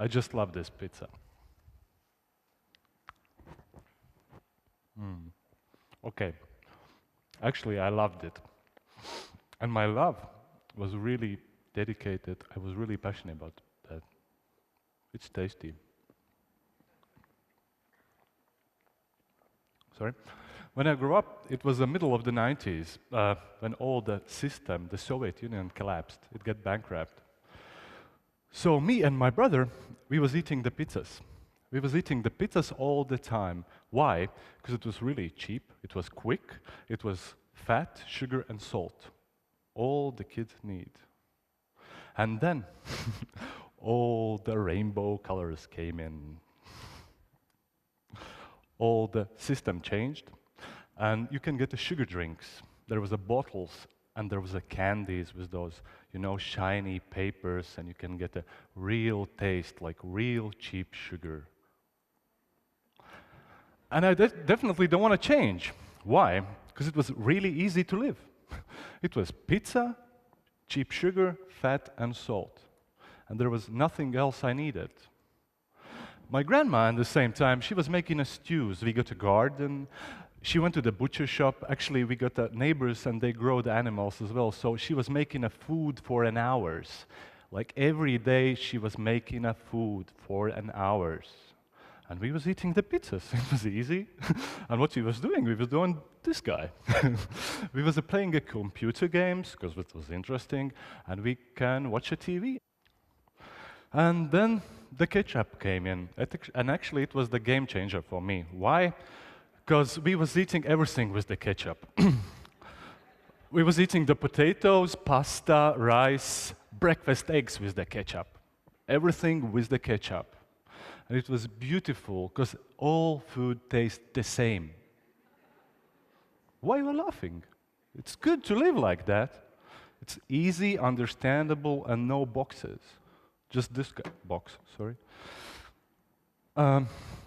I just love this pizza. Okay, actually I loved it. And my love was really dedicated. I was really passionate about that. It's tasty. Sorry. When I grew up, it was the middle of the 90s, when all the system, the Soviet Union collapsed. It got bankrupt. So me and my brother, we was eating the pizzas. We was eating the pizzas all the time. Why? Because it was really cheap, it was quick, it was fat, sugar, and salt. All the kids need. And then, all the rainbow colors came in. All the system changed, and you can get the sugar drinks. There was the bottles, and there was the candies with those, shiny papers, and you can get a real taste, like real cheap sugar. And I definitely don't want to change. Why? Because it was really easy to live. It was pizza, cheap sugar, fat, and salt. And there was nothing else I needed. My grandma, at the same time, she was making us stews. We got a garden. She went to the butcher shop. Actually, we got neighbors, and they grow the animals as well. So she was making a food for an hours. Like every day, she was making a food for an hours. And we was eating the pizzas. It was easy. And what we was doing this guy. We was playing computer games, because it was interesting, and we can watch a TV. And then the ketchup came in. And actually, it was the game changer for me. Why? Because we was eating everything with the ketchup. We was eating the potatoes, pasta, rice, breakfast eggs with the ketchup. Everything with the ketchup. And it was beautiful, because all food tastes the same. Why are you laughing? It's good to live like that. It's easy, understandable, and no boxes. Just this box, sorry.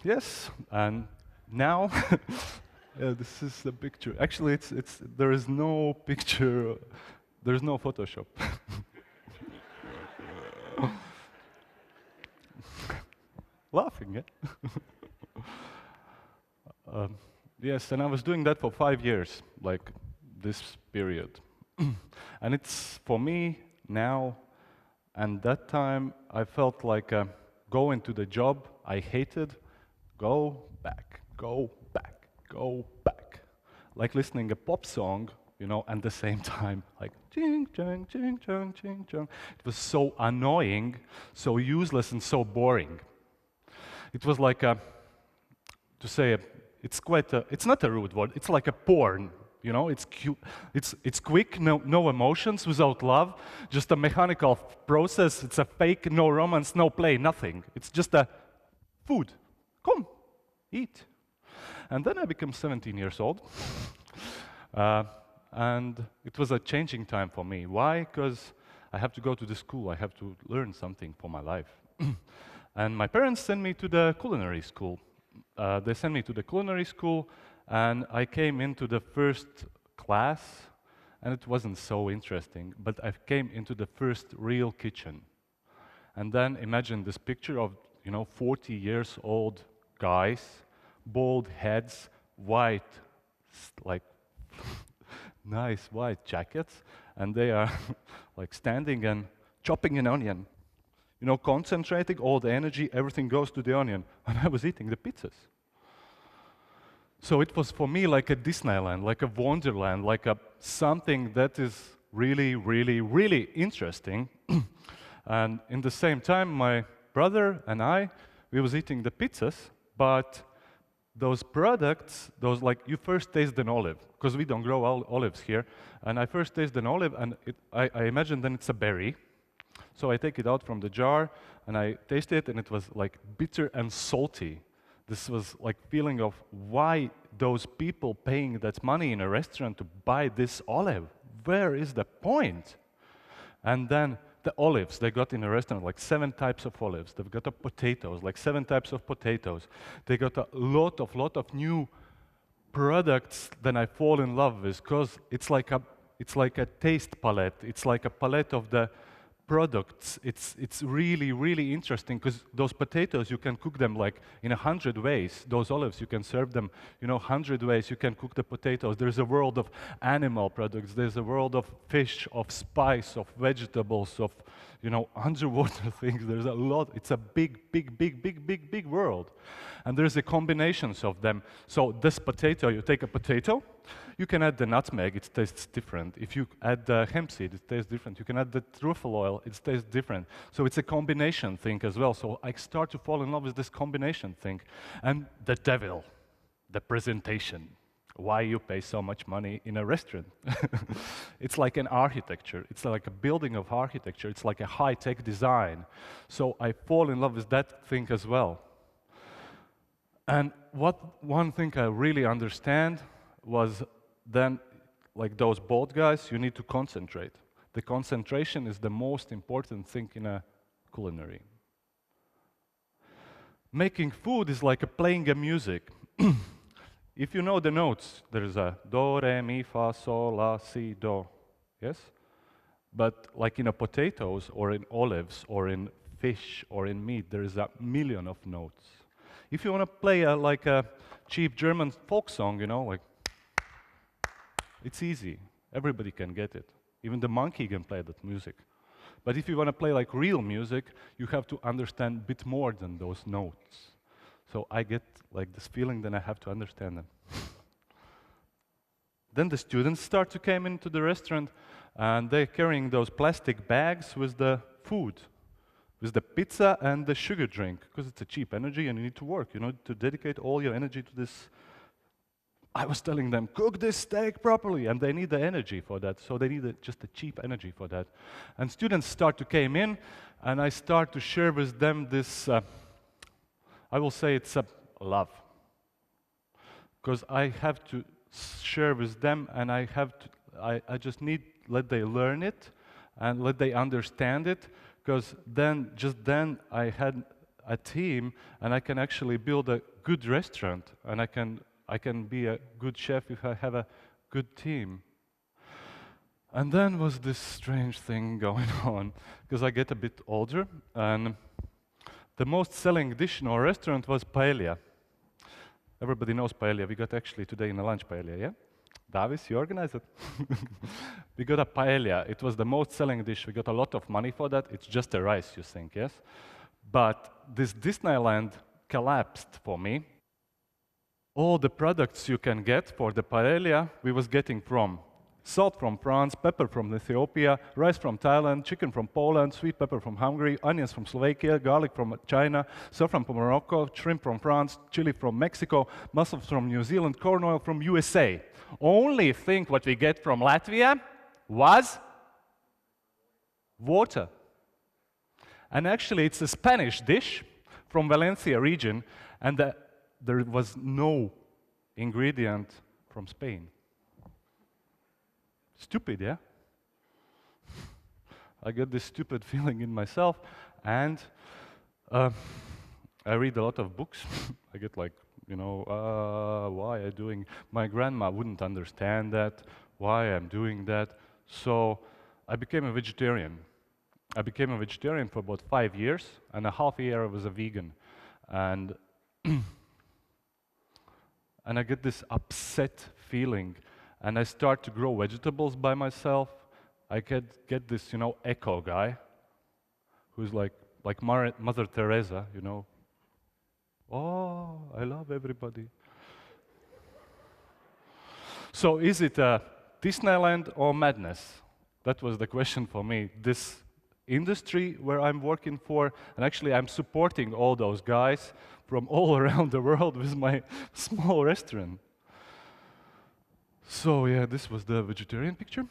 Yes, and now, this is the picture. Actually, there is no picture, there is no Photoshop. Laughing, yeah? Yes, and I was doing that for 5 years, like this period. And it's, for me, now, and that time, I felt like going to the job I hated, go back, go back, go back. Like listening a pop song, and the same time, like ching, chang, ching, chang, ching, chang. It was so annoying, so useless, and so boring. It was like it's not a rude word, it's like a porn. It's cute, it's quick, no emotions, without love, just a mechanical process. It's a fake, no romance, no play, nothing. It's just a food. Come, eat. And then I became 17 years old. And it was a changing time for me. Why? Because I have to go to the school, I have to learn something for my life. And my parents sent me to the Culinary School. They sent me to the Culinary School, and I came into the first class, and it wasn't so interesting, but I came into the first real kitchen. And then imagine this picture of, 40 years old guys, bald heads, white, like, nice white jackets, and they are like standing and chopping an onion. Concentrating all the energy, everything goes to the onion. And I was eating the pizzas. So it was for me like a Disneyland, like a wonderland, like something that is really, really, really interesting. And in the same time, my brother and we was eating the pizzas, but those products, you first taste an olive, because we don't grow olives here. And I first taste an olive, and I imagine then it's a berry. So I take it out from the jar, and I taste it, and it was like bitter and salty. This was like feeling of why those people paying that money in a restaurant to buy this olive. Where is the point? And then the olives they got in a restaurant, like 7 types of olives. They've got potatoes, like 7 types of potatoes. They got a lot of new products that I fall in love with, because it's like a taste palette. It's like a palette of the products, it's really, really interesting because those potatoes, you can cook them like in 100 ways. Those olives, you can serve them, 100 ways. You can cook the potatoes. There's a world of animal products. There's a world of fish, of spice, of vegetables, of, underwater things. There's a lot. It's a big, big, big, big, big, big world. And there's a combinations of them. So this potato, you take a potato, you can add the nutmeg, it tastes different. If you add the hemp seed, it tastes different. You can add the truffle oil, it tastes different. So it's a combination thing as well. So I start to fall in love with this combination thing. And the devil, the presentation. Why you pay so much money in a restaurant? It's like an architecture. It's like a building of architecture. It's like a high-tech design. So I fall in love with that thing as well. And one thing I really understand was then, like those bold guys, you need to concentrate. The concentration is the most important thing in a culinary. Making food is like playing a music. If you know the notes, there is a do, re, mi, fa, sol, la, si, do. Yes? But like in a potatoes or in olives or in fish or in meat, there is a million of notes. If you want to play like a cheap German folk song, like it's easy. Everybody can get it. Even the monkey can play that music. But if you want to play like real music, you have to understand a bit more than those notes. So I get like this feeling that I have to understand them. Then the students start to come into the restaurant and they're carrying those plastic bags with the food, with the pizza and the sugar drink, because it's a cheap energy and you need to work, to dedicate all your energy to this. I was telling them, cook this steak properly, and they need the energy for that, so they need just a cheap energy for that. And students start to come in, and I start to share with them this, I will say it's a love. Because I have to share with them, and I just need let they learn it, and let they understand it, because just then I had a team, and I can actually build a good restaurant, and I can be a good chef if I have a good team. And then was this strange thing going on, because I get a bit older, and the most selling dish in our restaurant was paella. Everybody knows paella. We got actually today in the lunch paella, yeah? Davis, you organized it? We got a paella. It was the most selling dish. We got a lot of money for that. It's just a rice, you think, yes? But this Disneyland collapsed for me. All the products you can get for the paella, we was getting from salt from France, pepper from Ethiopia, rice from Thailand, chicken from Poland, sweet pepper from Hungary, onions from Slovakia, garlic from China, saffron from Morocco, shrimp from France, chili from Mexico, mussels from New Zealand, corn oil from USA. Only thing what we get from Latvia was water. And actually it's a Spanish dish from Valencia region, and there was no ingredient from Spain. Stupid, yeah? I get this stupid feeling in myself, and I read a lot of books. I get like, why I'm doing, my grandma wouldn't understand that, why I'm doing that. So I became a vegetarian. I became a vegetarian for about 5 years, and a half a year I was a vegan. And I get this upset feeling, and I start to grow vegetables by myself. I get this, eco guy, who's like Mother Teresa, Oh, I love everybody. So is it a Disneyland or madness? That was the question for me. This industry where I'm working for, and actually I'm supporting all those guys from all around the world with my small restaurant. So yeah, this was the vegetarian picture.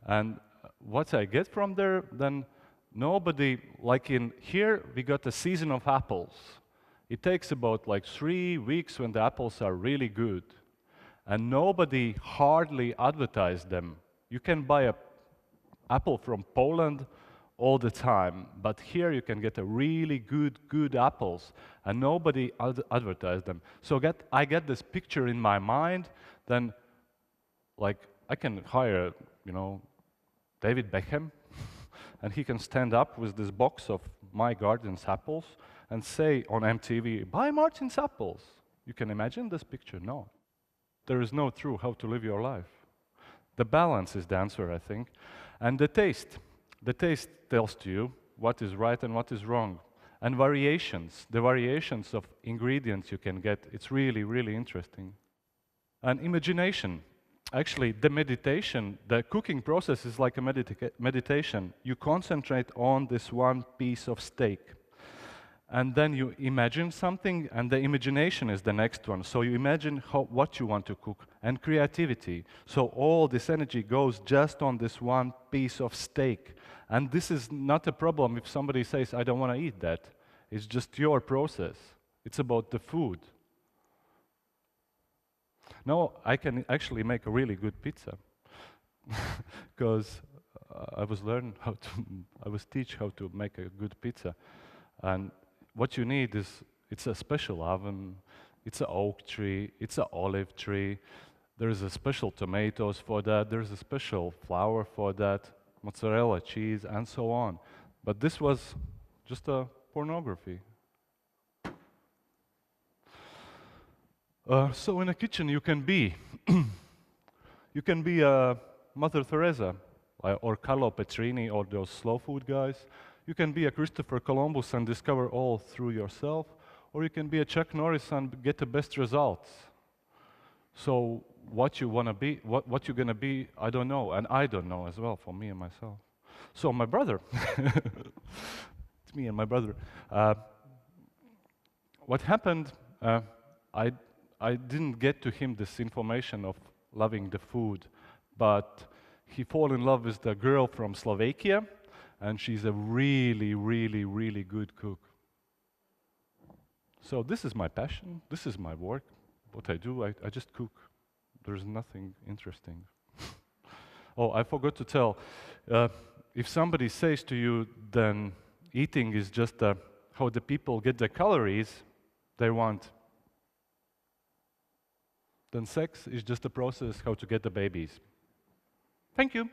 And what I get from there, then nobody, like in here, we got a season of apples. It takes about like 3 weeks when the apples are really good. And nobody hardly advertised them. You can buy an apple from Poland all the time, but here you can get a really good apples, and nobody advertised them. So I get this picture in my mind, then like I can hire, David Beckham, and he can stand up with this box of my garden's apples and say on MTV, "Buy Martin's apples." You can imagine this picture? No. There is no true how to live your life. The balance is the answer, I think. And the taste. The taste tells to you what is right and what is wrong. And variations, the variations of ingredients you can get, it's really, really interesting. And imagination. Actually, the meditation, the cooking process is like a meditation. You concentrate on this one piece of steak. And then you imagine something, and the imagination is the next one. So you imagine what you want to cook, and creativity. So all this energy goes just on this one piece of steak. And this is not a problem if somebody says, "I don't want to eat that." It's just your process. It's about the food. Now I can actually make a really good pizza because I was teach how to make a good pizza. And what you need is, it's a special oven, it's an oak tree, it's an olive tree, there's a special tomatoes for that, there's a special flour for that, mozzarella cheese, and so on. But this was just a pornography. So in a kitchen you can be, you can be a Mother Teresa, or Carlo Petrini, or those slow food guys. You can be a Christopher Columbus and discover all through yourself, or you can be a Chuck Norris and get the best results. So what you want to be, what you're going to be, I don't know, and I don't know as well, for me and myself. So my brother, it's me and my brother. What happened, I didn't get to him this information of loving the food, but he fell in love with the girl from Slovakia, and she's a really, really, really good cook. So this is my passion, this is my work, what I do, I just cook. There's nothing interesting. Oh, I forgot to tell, if somebody says to you, then eating is just how the people get the calories they want, then sex is just a process how to get the babies. Thank you.